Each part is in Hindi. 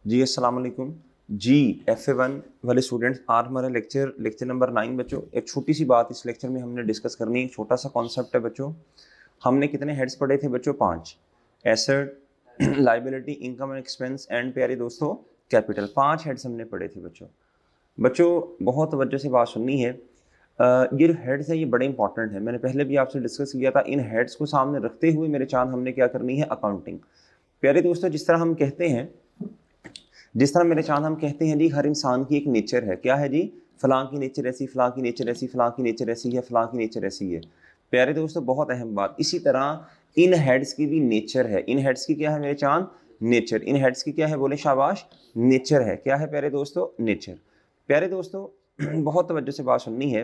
जी अस्सलाम वालेकुम जी। FA1 वाले स्टूडेंट्स, आज हमारा लेक्चर नंबर 9 बच्चों। एक छोटी सी बात इस लेक्चर में हमने डिस्कस करनी है, छोटा सा कॉन्सेप्ट है बच्चों। हमने कितने हेड्स पढ़े थे बच्चों? 5। Asset, liability, income and expense and प्यारे दोस्तों कैपिटल। 5 हेड्स हमने पढ़े थे बच्चों। बहुत तवज्जो से बात सुननी है। ये जो हेड्स है ये बड़े इंपॉर्टेंट है। मैंने पहले भी आपसे डिस्कस किया था। इन हेड्स को सामने रखते हुए मेरे चांद हमने क्या करनी है? अकाउंटिंग। प्यारे दोस्तों, जिस तरह मेरे चांद हम कहते हैं जी, हर इंसान की एक नेचर है। क्या है जी? फलां की नेचर ऐसी, फलां की नेचर ऐसी, फलां की नेचर ऐसी है, फलां की नेचर ऐसी है। प्यारे दोस्तों, बहुत अहम बात। इसी तरह इन हेड्स की भी नेचर है। इन हेड्स की क्या है मेरे चांद? नेचर। इन हेड्स की क्या है? बोले शाबाश। नेचर है। क्या है प्यारे दोस्तों? नेचर। प्यारे दोस्तों, बहुत तवज्जो से बात सुननी है।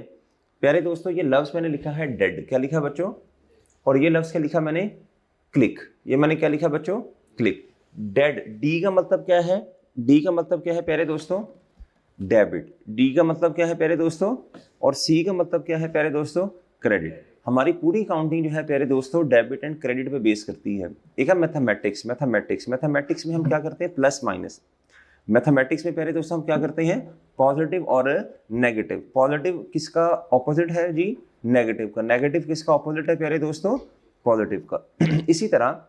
प्यारे दोस्तों, ये लफ्ज़ मैंने लिखा है डेड। क्या लिखा बच्चों? और ये लफ्ज़ क्या लिखा मैंने? क्लिक। ये मैंने क्या लिखा बच्चों? क्लिक। डेड, डी का मतलब क्या है? डी का मतलब क्या है प्यारे दोस्तों? डेबिट। डी का मतलब क्या है प्यारे दोस्तों? और सी का मतलब क्या है प्यारे दोस्तों? क्रेडिट। हमारी पूरी काउंटिंग जो है प्यारे दोस्तों डेबिट एंड क्रेडिट पे बेस करती है। एक है मैथमेटिक्स। मैथमेटिक्स में हम क्या करते हैं? Plus minus. मैथमेटिक्स में प्यारे दोस्तों हम क्या करते हैं? पॉजिटिव और नेगेटिव। पॉजिटिव किसका ऑपोजिट है जी? नेगेटिव का। नेगेटिव किसका ऑपोजिट है प्यारे दोस्तों? पॉजिटिव का। इसी तरह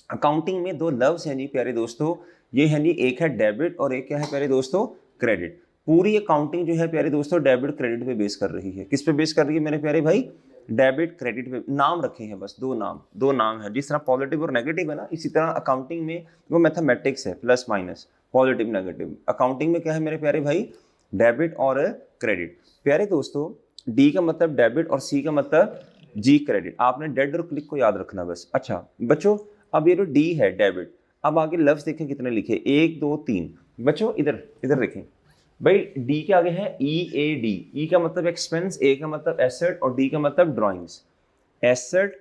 अकाउंटिंग में 2 लफ्ज हैं जी प्यारे दोस्तों। ये है जी, एक है डेबिट और एक क्या है प्यारे दोस्तों? क्रेडिट। पूरी अकाउंटिंग जो है प्यारे दोस्तों डेबिट क्रेडिट पे बेस कर रही है। किस पे बेस कर रही है मेरे प्यारे भाई? डेबिट क्रेडिट पे। नाम रखे हैं बस, 2 नाम है। जिस तरह पॉजिटिव और नेगेटिव है ना, इसी तरह अकाउंटिंग में वो मैथमेटिक्स है, plus minus, positive negative. Accounting में क्या है मेरे प्यारे भाई? डेबिट और क्रेडिट। प्यारे दोस्तों, डी का मतलब डेबिट और सी का मतलब जी क्रेडिट। आपने डेड और क्लिक को याद रखना बस। अच्छा बच्चों, अब ये जो डी है डेबिट, अब आगे लफ्ज देखें कितने लिखे? 1 2 3 बच्चों। इधर इधर देखें भाई, डी के आगे है EAD। ई का मतलब एक्सपेंस, ए का मतलब एसेट और डी का मतलब ड्राइंग्स। एसेट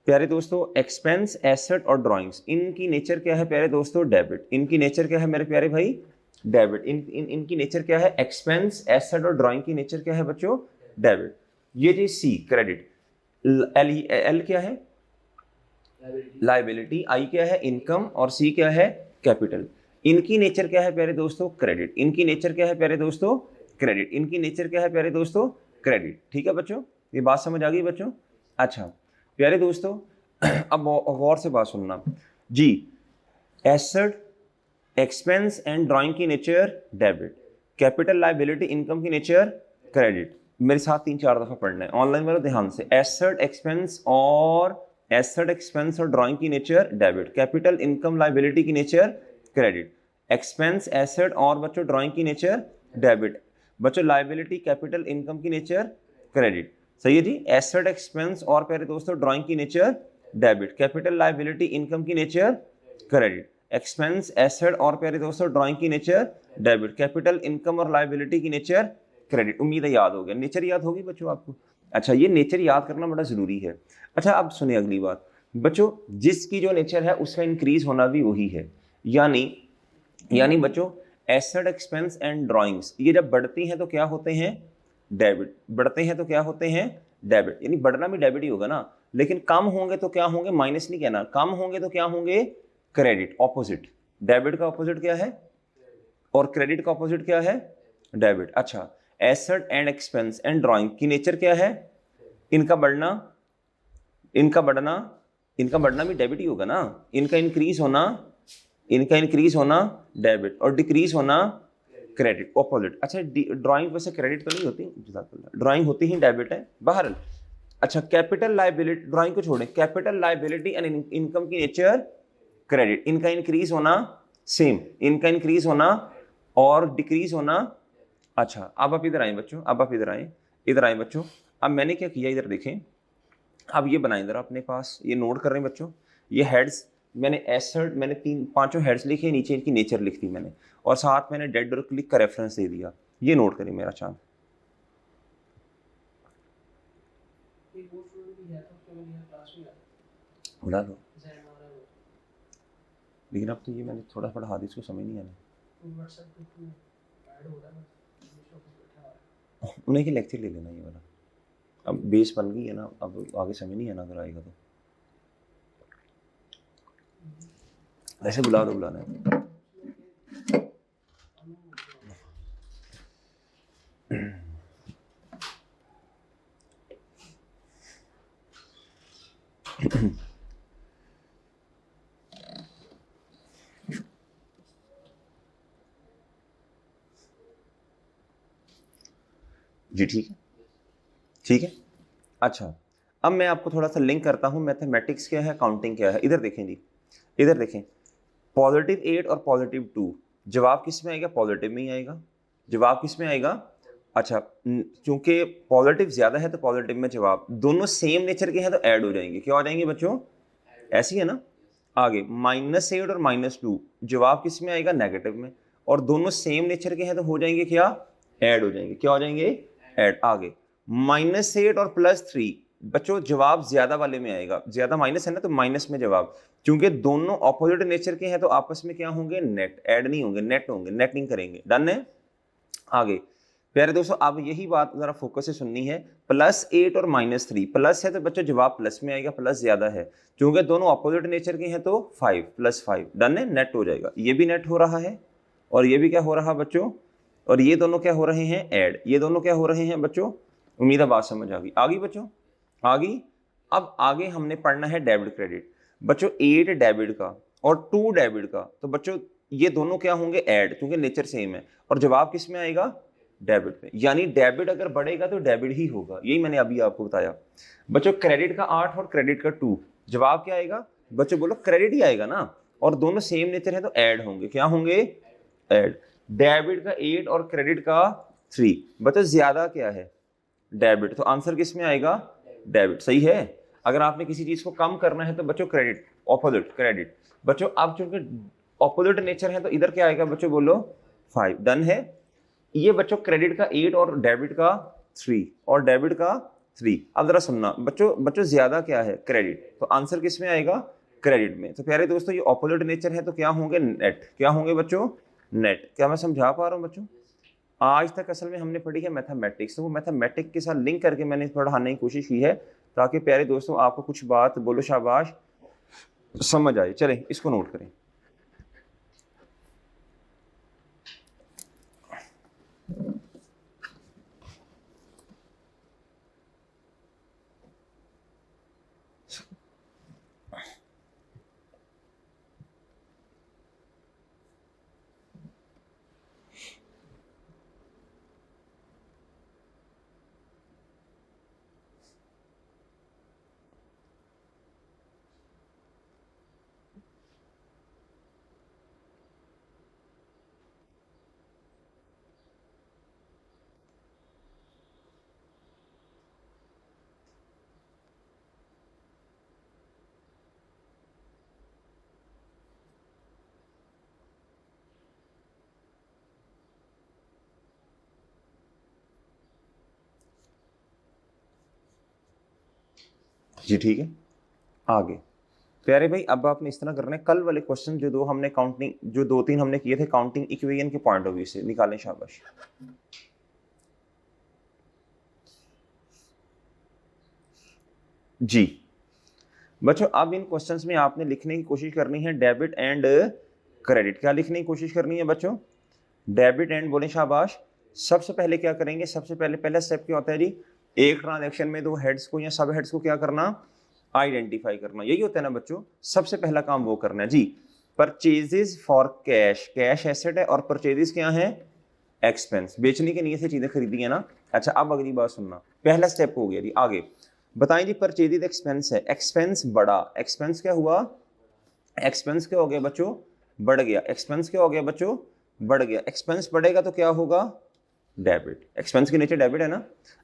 प्यारे दोस्तों, एक्सपेंस, एसेट और ड्राइंग्स, इनकी नेचर क्या है प्यारे दोस्तों? डेबिट। इनकी नेचर क्या है मेरे प्यारे भाई? डेबिट। इनकी नेचर क्या है? एक्सपेंस, एसेट और ड्राइंग की नेचर क्या है बच्चों? डेबिट। ये जी सी क्रेडिट। एल क्या है? लाइबिलिटी। आई क्या है? इनकम। और सी क्या है? कैपिटल। इनकी नेचर क्या है प्यारे दोस्तों? क्रेडिट। इनकी नेचर क्या है प्यारे दोस्तों? क्रेडिट। इनकी नेचर क्या है प्यारे दोस्तों? क्रेडिट। ठीक है बच्चों, ये बात समझ आ गई बच्चों? अच्छा प्यारे दोस्तों, अब गौर से बात सुनना जी। एसेट, एक्सपेंस एंड ड्राइंग की nature debit. Capital, liability, income की नेचर क्रेडिट। मेरे साथ 3-4 दफा पढ़ना है, ऑनलाइन वालों ध्यान से। एसेट एक्सपेंस और ड्राइंग की nature debit. Capital, income, liability की नेचर क्रेडिट। एक्सपेंस, एसेट और बच्चों ड्राइंग की नेचर डेबिट। बच्चों लाइबिलिटी, कैपिटल, इनकम की नेचर क्रेडिट। सही है जी। एसेट, एक्सपेंस और प्यारे दोस्तों ड्राइंग की nature debit. Capital, liability, income की नेचर क्रेडिट। एक्सपेंस, एसेट और प्यारे दोस्तों ड्राइंग की नेचर डेबिट। कैपिटल, इनकम और लाइबिलिटी की नेचर क्रेडिट। उम्मीद है याद हो गया। नेचर याद होगी बच्चों आपको? अच्छा, ये नेचर याद करना बड़ा जरूरी है। अच्छा अब सुनिए अगली बात बच्चों, जिसकी जो नेचर है उसका इंक्रीज होना भी वही है। यानी बच्चों, एसेट, एक्सपेंस एंड ड्राइंग्स ये जब बढ़ती हैं तो क्या होते हैं? डेबिट। बढ़ते हैं तो क्या होते हैं? डेबिट। यानी बढ़ना भी डेबिट ही होगा ना। लेकिन कम होंगे तो क्या होंगे? माइनस नहीं कहना, कम होंगे तो क्या होंगे? क्रेडिट। ऑपोजिट। डेबिट का ऑपोजिट क्या है? और क्रेडिट का ऑपोजिट क्या है? डेबिट। अच्छा, asset and expense and drawing की नेचर क्या है? इनका बढ़ना, इनका बढ़ना, इनका बढ़ना भी डेबिट ही होगा ना। इनका इंक्रीज होना डेबिट और डिक्रीज होना क्रेडिट, ऑपोजिट। अच्छा, ड्राइंग वैसे क्रेडिट तो नहीं होती, ड्राइंग होती ही डेबिट है बहरहाल। अच्छा, कैपिटल, लाइबिलिटी, ड्राइंग को छोड़ें, कैपिटल, लाइबिलिटी एंड इनकम की नेचर क्रेडिट। इनका इंक्रीज होना सेम, इनका इंक्रीज होना और डिक्रीज होना। अच्छा अब आप इधर आए बच्चों, इधर आए बच्चों। अब मैंने क्या किया, इधर देखें। अब ये बनाए इधर अपने पास, ये नोट कर रहे हैं बच्चों। ये हेड्स मैंने एसेट, मैंने 3-5 हेड्स लिखे, नीचे इनकी नेचर लिख दी मैंने, और साथ मैंने डेड और क्लिक का रेफरेंस दे दिया। ये नोट करें मेरा चांद। बुला लो, लेकिन अब तो ये मैंने थोड़ा पढ़ा हादिस को समझ नहीं आना। उन्हें की लेक्चर ले लेना ये वाला, अब बेस बन गई है ना, अब आगे समझ नहीं आना अगर आएगा तो। ऐसे बुला दो, बुलाना है। जी ठीक है, ठीक है। अच्छा, अब मैं आपको थोड़ा सा लिंक करता हूँ, मैथमेटिक्स क्या है, काउंटिंग क्या है। इधर देखें जी, इधर देखें, +8 और +2, जवाब किस में आएगा? पॉजिटिव में ही आएगा। जवाब किस में आएगा? अच्छा, क्योंकि पॉजिटिव ज्यादा है तो पॉजिटिव में जवाब, दोनों सेम नेचर के हैं तो ऐड हो जाएंगे। क्या हो जाएंगे बच्चों? ऐसी है ना। आगे -8 और -2, जवाब किस में आएगा? नेगेटिव में, और दोनों सेम नेचर के हैं तो हो जाएंगे क्या? ऐड हो जाएंगे। क्या हो जाएंगे? ऐड। आगे -8 और +3, बच्चों जवाब ज्यादा वाले में आएगा, ज्यादा माइनस है ना तो माइनस में जवाब, क्योंकि दोनों ऑपोजिट नेचर के हैं तो आपस में क्या होंगे? नेट, ऐड नहीं होंगे, नेट होंगे, नेटिंग करेंगे। डन है। आगे प्यारे दोस्तों, अब यही बात जरा फोकस से सुननी है। +8 और -3, प्लस है तो बच्चों जवाब प्लस में आएगा, प्लस ज्यादा है, क्योंकि दोनों ऑपोजिट नेचर के हैं तो 5 + 5, डन है, नेट हो जाएगा। ये भी नेट हो रहा है और ये भी क्या हो रहा है बच्चों? और ये दोनों क्या हो रहे हैं? ऐड। ये दोनों क्या हो रहे हैं बच्चों? उम्मीद है बात समझ आ गई। आगे बच्चों, आगे अब आगे हमने पढ़ना है डेबिट क्रेडिट। बच्चों 8 डेबिट का और 2 डेबिट का, तो बच्चों ये दोनों क्या होंगे? ऐड, क्योंकि नेचर सेम है, और जवाब किस में आएगा? डेबिट में। यानी डेबिट अगर बढ़ेगा तो डेबिट ही होगा, यही मैंने अभी आपको बताया। बच्चों क्रेडिट का 8 और क्रेडिट का 2, जवाब क्या आएगा? बच्चों बोलो क्रेडिट ही आएगा ना, और दोनों सेम नेचर है तो ऐड होंगे। क्या होंगे? ऐड। डेबिट का 8 और क्रेडिट का 3, बच्चों ज्यादा क्या है? डेबिट, तो आंसर किस में आएगा? डेबिट। सही है। अगर आपने किसी चीज को कम करना है तो बच्चों क्रेडिट, ऑपोजिट क्रेडिट। बच्चों अब चूंकि ऑपोजिट नेचर है तो इधर क्या आएगा बच्चों? बोलो 5। डन है। ये बच्चों क्रेडिट का 8 और डेबिट का 3, और डेबिट का 3। अब जरा सुनना बच्चों ज्यादा क्या है? क्रेडिट, तो आंसर किस में आएगा? क्रेडिट में। तो प्यारे दोस्तों ये ऑपोजिट नेचर है तो क्या होंगे? नेट। क्या होंगे बच्चों? नेट। क्या मैं समझा पा रहा हूँ बच्चों? आज तक असल में हमने पढ़ी है मैथमेटिक्स, तो वो मैथमेटिक्स के साथ लिंक करके मैंने पढ़ाने की कोशिश की है, ताकि प्यारे दोस्तों आपको कुछ बात, बोलो शाबाश, समझ आए। चलें इसको नोट करें। जी ठीक है। आगे प्यारे भाई, अब आपने इस तरह करना है, कल वाले क्वेश्चन जो दो हमने काउंटिंग, जो 2-3 हमने किए थे काउंटिंग इक्वेशन के पॉइंट ऑफ व्यू से, निकालें शाबाश। जी बच्चों, अब इन क्वेश्चंस में आपने लिखने की कोशिश करनी है डेबिट एंड क्रेडिट। क्या लिखने की कोशिश करनी है बच्चों? डेबिट एंड, बोले शाबाश। सबसे पहले क्या करेंगे? सबसे पहले पहला स्टेप क्या होता है जी? एक ट्रांजैक्शन में दो हेड्स को या सब हेड्स को क्या करना? आइडेंटिफाई करना। यही होता है ना बच्चों, सबसे पहला काम वो करना है जी। Purchases for cash, cash asset है और परचेजेस क्या है? एक्सपेंस। बेचने के लिए से चीजें खरीदी है ना। अच्छा अब अगली बात सुनना, पहला स्टेप हो गया जी। आगे बताएं जी, परचेजेस एक्सपेंस है, एक्सपेंस बढ़ा, एक्सपेंस क्या हुआ? एक्सपेंस क्या हो गया बच्चों? बढ़ गया। एक्सपेंस क्या हो गया बच्चों? बढ़ गया। एक्सपेंस बढ़ेगा तो क्या होगा? डेबिट। एक्सपेंस के नीचे डेबिट है ना।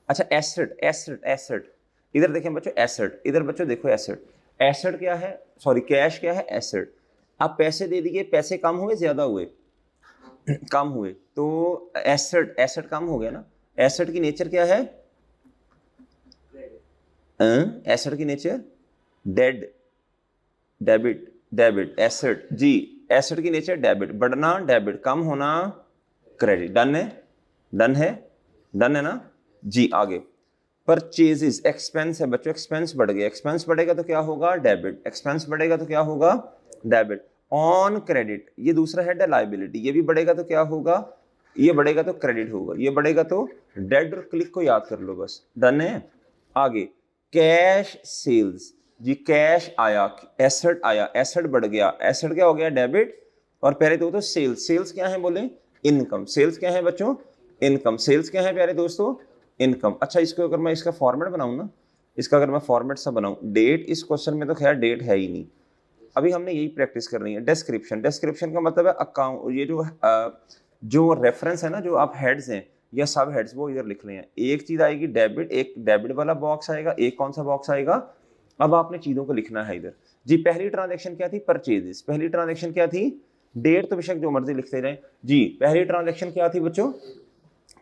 अच्छा एसेट, एसेट, एसेट, इधर देखें बच्चों, एसेट, इधर बच्चों देखो एसेट। एसेट क्या है? सॉरी कैश क्या है? एसेट। अब पैसे दे दिए, पैसे कम हुए ज्यादा हुए? कम हुए, तो एसेट, एसेट कम हो गया ना। एसेट की नेचर क्या है? एसेट की nature dead, debit, debit, asset जी। एसेट की नेचर डेबिट, बढ़ना डेबिट, कम होना क्रेडिट। डन है, डन है, डन है ना जी। आगे परचेजेस, एक्सपेंस है बच्चों, एक्सपेंस बढ़ गया, एक्सपेंस बढ़ेगा तो क्या होगा? डेबिट। एक्सपेंस बढ़ेगा तो क्या होगा? डेबिट। ऑन क्रेडिट, ये दूसरा हेड है लायबिलिटी, ये भी बढ़ेगा तो क्या होगा? ये बढ़ेगा तो क्रेडिट होगा, ये बढ़ेगा तो डेड। और क्लिक को याद कर लो बस। डन है। आगे कैश सेल्स जी, कैश आया, एसेट आया, एसेट बढ़ गया, एसेट क्या हो गया? डेबिट। और पहले तो सेल्स, सेल्स क्या है बोले? इनकम। सेल्स क्या है बच्चों? इनकम। सेल्स क्या है प्यारे दोस्तों? इनकम। अच्छा, इसको अगर मैं इसका फॉर्मेट बनाऊँ ना, इसका अगर मैं फॉर्मेट सा बनाऊँ, डेट, इस क्वेश्चन में तो खैर डेट है ही नहीं, अभी हमने यही प्रैक्टिस करनी है। डिस्क्रिप्शन, डिस्क्रिप्शन का मतलब है अकाउंट, ये जो रेफरेंस है ना, जो आप हेड्स हैं या सब हेड्स, वो इधर लिख रहे हैं। एक चीज आएगी डेबिट, एक डेबिट वाला बॉक्स आएगा, एक कौन सा बॉक्स आएगा, अब आपने चीजों को लिखना है इधर। जी, पहली ट्रांजेक्शन क्या थी, परचेजेस। पहली ट्रांजेक्शन क्या थी, डेट तो बेशक जो मर्जी लिखते रहे जी। पहली ट्रांजेक्शन क्या थी बच्चों,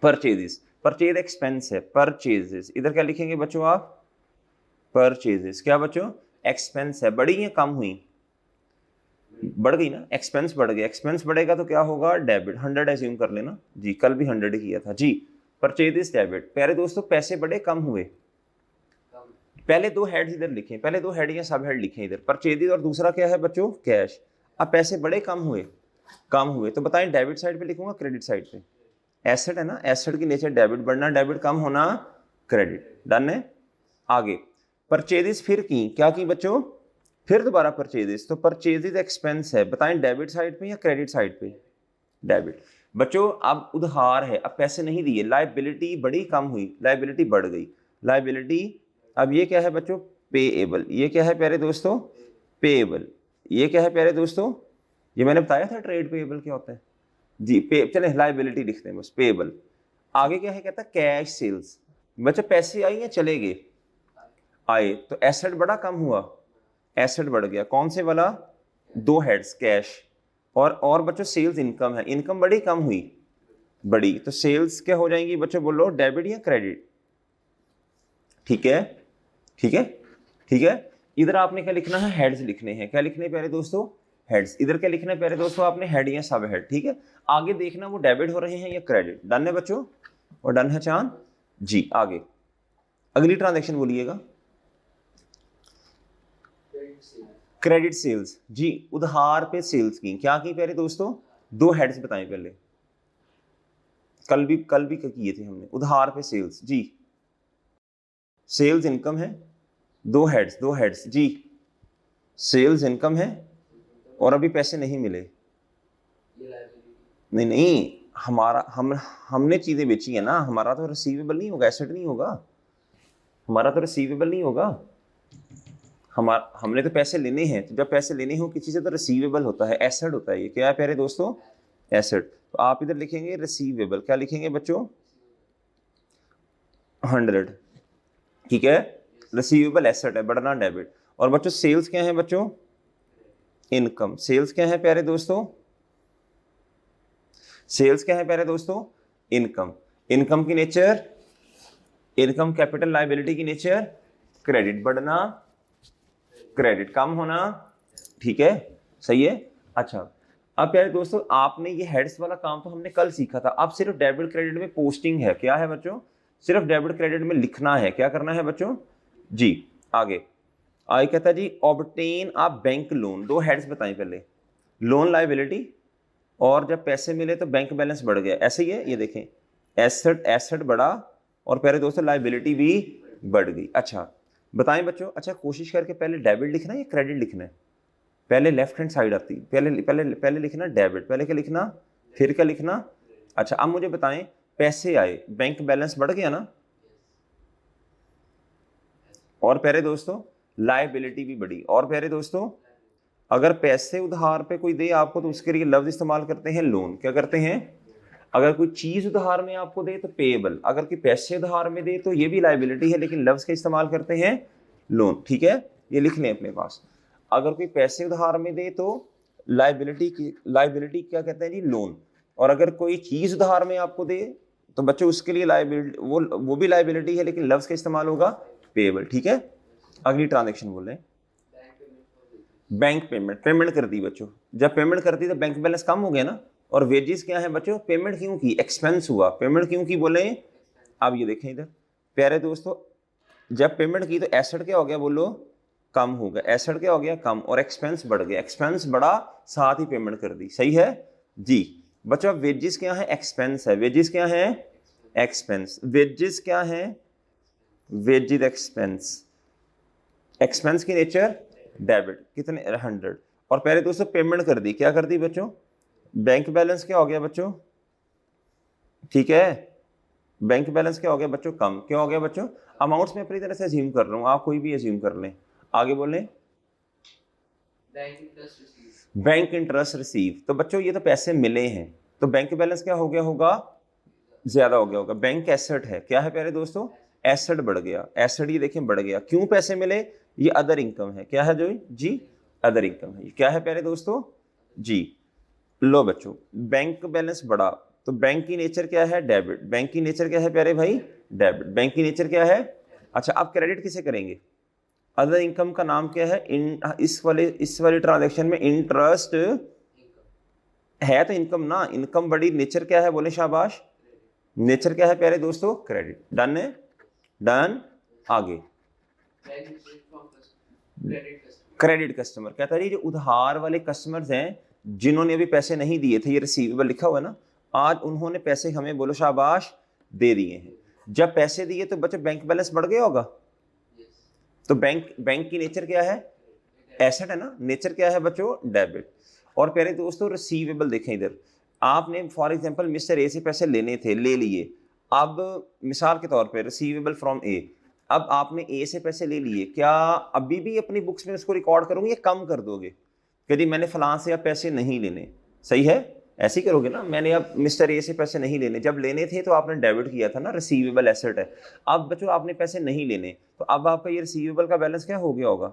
परचेजेस। परचेज एक्सपेंस है, परचेजेस। इधर क्या लिखेंगे बच्चों आप, परचेजेस। क्या बच्चों, एक्सपेंस है, बढ़ी या कम हुई, बढ़ गई ना, एक्सपेंस बढ़ गया। एक्सपेंस बढ़ेगा तो क्या होगा, डेबिट। 100 एज्यूम कर लेना जी, कल भी 100 ही किया था जी। Purchases debit. प्यारे दोस्तों, पैसे बढ़े कम हुए, पहले दो हेड्स इधर लिखे, पहले दो हेड या सब हेड लिखे इधर, परचेजेस और दूसरा क्या है बच्चों, कैश। अब पैसे बढ़े कम हुए, कम हुए, तो बताएं डेबिट साइड पे लिखूंगा क्रेडिट साइड पे। एसेट है ना, एसेट की नेचर डेबिट, बढ़ना डेबिट, कम होना क्रेडिट। डन है। आगे परचेजेस फिर की, क्या की बच्चों, फिर दोबारा परचेजेस। तो परचेजेस एक्सपेंस है, बताएं डेबिट साइड पे या क्रेडिट साइड पे, डेबिट। बच्चों अब उधार है, अब पैसे नहीं दिए, लाइबिलिटी बढ़ी कम हुई, लाइबिलिटी बढ़ गई, लाइबिलिटी। अब ये क्या है बच्चों, पेएबल। ये क्या है प्यारे दोस्तों, पेएबल। ये क्या है प्यारे दोस्तों, ये मैंने बताया था ट्रेड पेएबल क्या होता है जी। पे चले लाइबिलिटी लिखते हैं बस, पेएबल। आगे क्या है, कहता है कैश सेल्स। बच्चों पैसे आए या चले गए, आए, तो एसेट बढ़ा कम हुआ, एसेट बढ़ गया, कौन से वाला, दो हेड्स, कैश और बच्चों सेल्स इनकम है, इनकम बढ़ी कम हुई, बढ़ी, तो सेल्स क्या हो जाएंगी बच्चों, बोलो डेबिट या क्रेडिट। ठीक है, ठीक है, ठीक है। इधर आपने क्या लिखना है, हेड्स लिखने हैं। क्या लिखने हैं प्यारे दोस्तों, हेड्स। इधर क्या लिखना है प्यारे दोस्तों, आपने हेड या सब हेड। ठीक है, आगे देखना वो डेबिट हो रहे हैं या क्रेडिट। डन है बच्चों, और डन है चांद जी। आगे अगली ट्रांजेक्शन बोलिएगा, क्रेडिट सेल्स जी, उधार पे सेल्स की, क्या की प्यारे दोस्तों, दो हेड्स बताएं पहले, कल भी किए थे हमने, उधार पे सेल्स जी, सेल्स इनकम है, दो हेड्स जी, सेल्स इनकम है और अभी पैसे नहीं मिले, नहीं नहीं, हमने चीजें बेची है ना, हमारा तो रिसीवेबल नहीं होगा, एसेट नहीं होगा, हमारा तो रिसीवेबल नहीं होगा, हमने तो पैसे लेने हैं, तो जब पैसे लेने हो किसी से तो रिसीवेबल होता है, एसेट होता है। ये क्या है प्यारे दोस्तों, एसेट। तो आप इधर लिखेंगे रिसीवेबल, क्या लिखेंगे बच्चों, 100। ठीक है, रिसीवेबल एसेट है, बढ़ना डेबिट। और बच्चों सेल्स क्या है बच्चों, इनकम। सेल्स क्या है प्यारे दोस्तों, सेल्स क्या है प्यारे दोस्तों, इनकम। इनकम की नेचर, इनकम कैपिटल, लायबिलिटी की नेचर क्रेडिट, बढ़ना क्रेडिट, कम होना। ठीक है, सही है। अच्छा, अब प्यारे दोस्तों आपने ये हेड्स वाला काम तो हमने कल सीखा था, अब सिर्फ डेबिट क्रेडिट में पोस्टिंग है। क्या है बच्चों, सिर्फ डेबिट क्रेडिट में लिखना है। क्या करना है बच्चों जी। आगे आई कहता जी, ऑब्टेन आ बैंक लोन। दो हेड्स बताएं पहले, लोन लायबिलिटी, और जब पैसे मिले तो बैंक बैलेंस बढ़ गया, ऐसे ही है। ये देखें, एसेट, एसेट बढ़ा और प्यारे दोस्तों लायबिलिटी भी बढ़ गई। अच्छा बताएं बच्चों, अच्छा कोशिश करके पहले डेबिट लिखना है या क्रेडिट लिखना है, पहले लेफ्ट हैंड साइड आती, पहले लिखना डेबिट, पहले क्या लिखना, फिर क्या लिखना। अच्छा अब मुझे बताएं, पैसे आए, बैंक बैलेंस बढ़ गया ना, और प्यारे दोस्तों लायबिलिटी भी बढ़ी। और प्यारे दोस्तों अगर पैसे उधार पे कोई दे आपको तो उसके लिए लफ्ज इस्तेमाल करते हैं लोन। क्या करते हैं, अगर कोई चीज उधार में आपको दे तो पेएबल, अगर कोई पैसे उधार में दे तो ये भी लायबिलिटी है, लेकिन लफ्ज का इस्तेमाल करते हैं लोन। ठीक है, ये लिख लें अपने पास। अगर कोई पैसे उधार में दे तो लायबिलिटी क्या कहते हैं जी, लोन। और अगर कोई चीज उधार में आपको दे तो बच्चों उसके लिए लायबिलिटी, वो भी लायबिलिटी है, लेकिन लफ्ज का इस्तेमाल होगा पेएबल। ठीक है, अगली ट्रांजेक्शन बोल रहे हैं, बैंक पेमेंट। पेमेंट कर दी बच्चों, जब पेमेंट कर दी तो बैंक बैलेंस कम हो गया ना। और वेजेस क्या है बच्चों, पेमेंट क्यों की, एक्सपेंस हुआ, पेमेंट क्यों की बोले। अब ये देखें इधर प्यारे दोस्तों, जब पेमेंट की तो एसेट क्या हो गया, बोलो कम हो गया, एसेट क्या हो गया कम, और एक्सपेंस बढ़ गया, एक्सपेंस बढ़ा साथ ही पेमेंट कर दी। सही है जी। बच्चों वेजेस क्या है, एक्सपेंस है, वेजेस क्या है, एक्सपेंस, वेजेस क्या है, वेजेस एक्सपेंस, एक्सपेंस की नेचर डेबिट, कितने 100। और पहले दोस्तों पेमेंट कर दी, क्या कर दी बच्चों, बैंक बैलेंस क्या हो गया बच्चों। ठीक है, बैंक बैलेंस क्या हो गया बच्चों, कम। क्या हो गया बच्चों, अमाउंट्स में अपनी तरह से अज्यूम कर रहा हूँ, आप कोई भी अज्यूम कर लें। आगे बोलें, बैंक इंटरेस्ट रिसीव। तो बच्चों ये तो पैसे मिले हैं, तो बैंक बैलेंस क्या हो गया होगा, ज्यादा हो गया होगा। बैंक एसेट है, क्या है प्यारे दोस्तों, एसेट बढ़ गया। एसेट ये देखें बढ़ गया, क्यों पैसे मिले, ये अदर इनकम है। क्या है जो जी, अदर इनकम है। क्या है प्यारे दोस्तों जी। लो बच्चों, बैंक बैलेंस बढ़ा, तो बैंक की नेचर क्या है, डेबिट। बैंक की नेचर क्या है प्यारे भाई, डेबिट। बैंक की नेचर क्या है। अच्छा, आप क्रेडिट किसे करेंगे, अदर इनकम का नाम क्या है, इस वाले ट्रांजैक्शन में इंटरेस्ट है, तो इनकम ना, इनकम बड़ी, नेचर क्या है, बोले शाबाश, नेचर क्या है प्यारे दोस्तों, क्रेडिट। डन है, डन। आगे क्रेडिट कस्टमर, कहता है जो उधार वाले कस्टमर्स हैं, जिन्होंने अभी पैसे नहीं दिए थे, ये रिसीवेबल लिखा हुआ है ना, आज उन्होंने पैसे हमें, बोलो शाबाश, दे दिए हैं। जब पैसे दिए तो बच्चों बैंक बैलेंस बढ़ गया होगा। तो बैंक की नेचर क्या है, एसेट है ना, नेचर क्या है बच्चों, डेबिट। और प्यारे दोस्तों रिसीवेबल देखें इधर, आपने फॉर एग्जांपल मिस्टर ए से पैसे लेने थे, ले लिए। अब मिसाल के तौर पे रिसीवेबल फ्रॉम ए, अब आपने ए से पैसे ले लिए, क्या अभी भी अपनी बुक्स में उसको रिकॉर्ड करोगे या कम कर दोगे, यदि मैंने फलां से अब पैसे नहीं लेने, सही है, ऐसे ही करोगे ना। मैंने अब मिस्टर ए से पैसे नहीं लेने, जब लेने थे तो आपने डेबिट किया था ना, रिसीवेबल एसेट है। अब बच्चों आपने पैसे नहीं लेने, तो अब आपका ये रिसीवेबल का बैलेंस क्या हो गया होगा,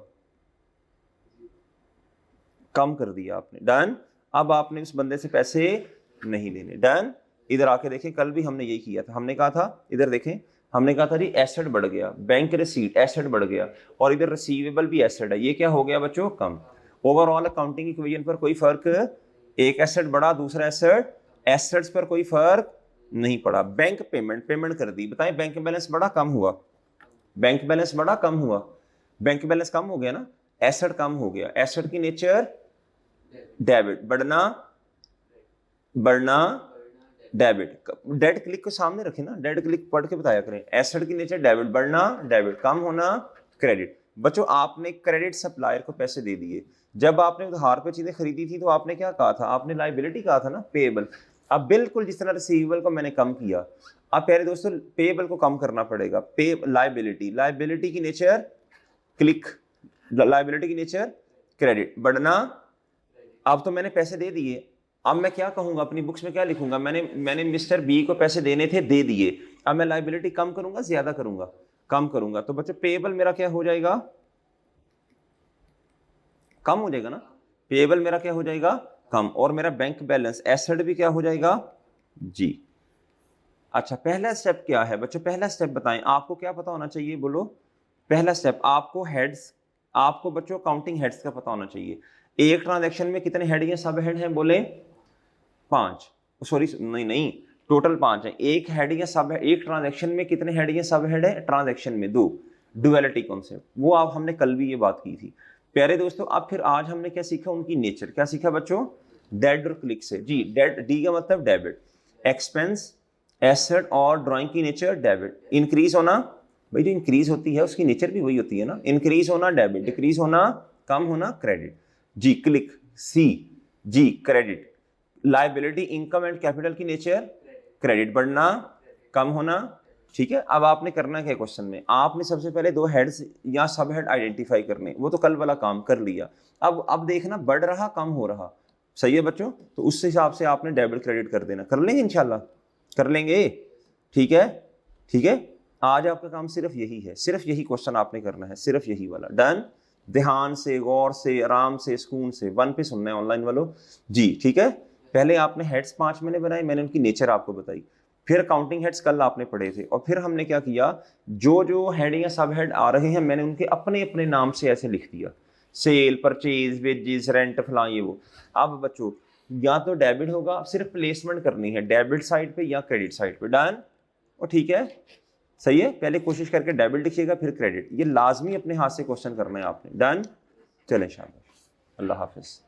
कम कर दिया आपने। डन। अब आपने उस बंदे से पैसे नहीं लेने। डन। इधर आके देखें, कल भी हमने यही किया था, हमने कहा था, इधर देखें, हमने कहा था जी एसेट बढ़ गया, बैंक रिसीट एसेट बढ़ गया, और इधर रिसीवेबल भी एसेट है, ये क्या हो गया बच्चों, कम। ओवरऑल अकाउंटिंग इक्वेशन पर कोई फर्क, एक एसेट बढ़ा, दूसरा एसेट, एसेट्स पर कोई फर्क नहीं पड़ा। बैंक पेमेंट कर दी, बताएं बैंक बैलेंस बढ़ा कम हुआ, बैंक बैलेंस बढ़ा कम हुआ, बैंक बैलेंस कम हो गया ना, एसेट कम हो गया। एसेट की नेचर डेबिट, बढ़ना डेबिट। डेड क्लिक को सामने रखें ना, डेड क्लिक पढ़ के बताया करें। एसेट की नेचर डेबिट, बढ़ना डेबिट, कम होना क्रेडिट। बच्चों आपने क्रेडिट सप्लायर को पैसे दे दिए, जब आपने उधार पे चीजें खरीदी थी तो आपने क्या कहा था, आपने लायबिलिटी कहा था ना, पेएबल। अब बिल्कुल जिस तरह रिसीवेबल को मैंने कम किया, अब प्यारे दोस्तों पेएबल को कम करना पड़ेगा। पे लायबिलिटी की नेचर क्लिक, लायबिलिटी की नेचर क्रेडिट, बढ़ना। अब तो मैंने पैसे दे दिए, अब मैं क्या कहूंगा, अपनी बुक्स में क्या लिखूंगा, मैंने मिस्टर बी को पैसे देने थे, दे दिए। अब मैं लायबिलिटी कम करूंगा, ज्यादा करूंगा, कम करूंगा। तो बच्चों पेएबल मेरा क्या हो जाएगा, कम हो जाएगा ना, पेएबल मेरा क्या हो जाएगा, कम। और मेरा बैंक बैलेंस एसेट भी क्या हो जाएगा जी। अच्छा, पहला स्टेप क्या है बच्चों, पहला स्टेप बताएं, आपको क्या पता होना चाहिए, बोलो। पहला स्टेप आपको हेड्स, आपको बच्चों काउंटिंग हेड्स का पता होना चाहिए। एक ट्रांजैक्शन में कितने हेड या सब हेड हैं, बोले 5, सॉरी नहीं, टोटल 5 है। एक हेड या सब है, एक ट्रांजैक्शन में कितने हेड या सब हेड है, ट्रांजैक्शन में 2, डुअलिटी कॉन्सेप्ट, वो आप हमने कल भी ये बात की थी। प्यारे दोस्तों अब फिर आज हमने क्या सीखा, उनकी नेचर क्या सीखा बच्चों, डेड और क्लिक से जी। डेड, डी का मतलब डेबिट, एक्सपेंस, एसेट और ड्राइंग की नेचर डेबिट। इंक्रीज होना, भाई जो इंक्रीज होती है उसकी नेचर भी वही होती है ना, इंक्रीज होना डेबिट, डिक्रीज होना, कम होना क्रेडिट जी। क्लिक सी जी, credit. Liability, income and capital की नेचर क्रेडिट, बढ़ना कम होना, ठीक है। अब आपने करना क्या क्वेश्चन में, आपने सबसे पहले 2 हेड्स या सब हेड आइडेंटिफाई करने, वो तो कल वाला काम कर लिया। अब देखना बढ़ रहा कम हो रहा, सही है बच्चों, तो उस हिसाब से आपने डेबिट क्रेडिट कर देना। कर लेंगे इंशाल्लाह, कर लेंगे, ठीक है, ठीक है। आज आपका काम सिर्फ यही है, सिर्फ यही क्वेश्चन आपने करना है, सिर्फ यही वाला। डन। ध्यान से, गौर से, आराम से, सुकून से, 1 पे सुनना है ऑनलाइन वालों जी, ठीक है। पहले आपने हेड्स 5 मैंने बनाए, मैंने उनकी नेचर आपको बताई, फिर काउंटिंग हेड्स कल आपने पढ़े थे, और फिर हमने क्या किया, जो जो हेड या सब हेड आ रहे हैं मैंने उनके अपने अपने नाम से ऐसे लिख दिया, सेल, परचेज, वेजेस, रेंट, फलां ये वो। अब बच्चों या तो डेबिट होगा, सिर्फ प्लेसमेंट करनी है डेबिट साइड पे या क्रेडिट साइड पे। डन, और ठीक है, सही है। पहले कोशिश करके डेबिट लिखिएगा फिर क्रेडिट, ये लाजमी अपने हाथ से क्वेश्चन करना है आपने। डन, चलें शाबाश, अल्लाह हाफिज।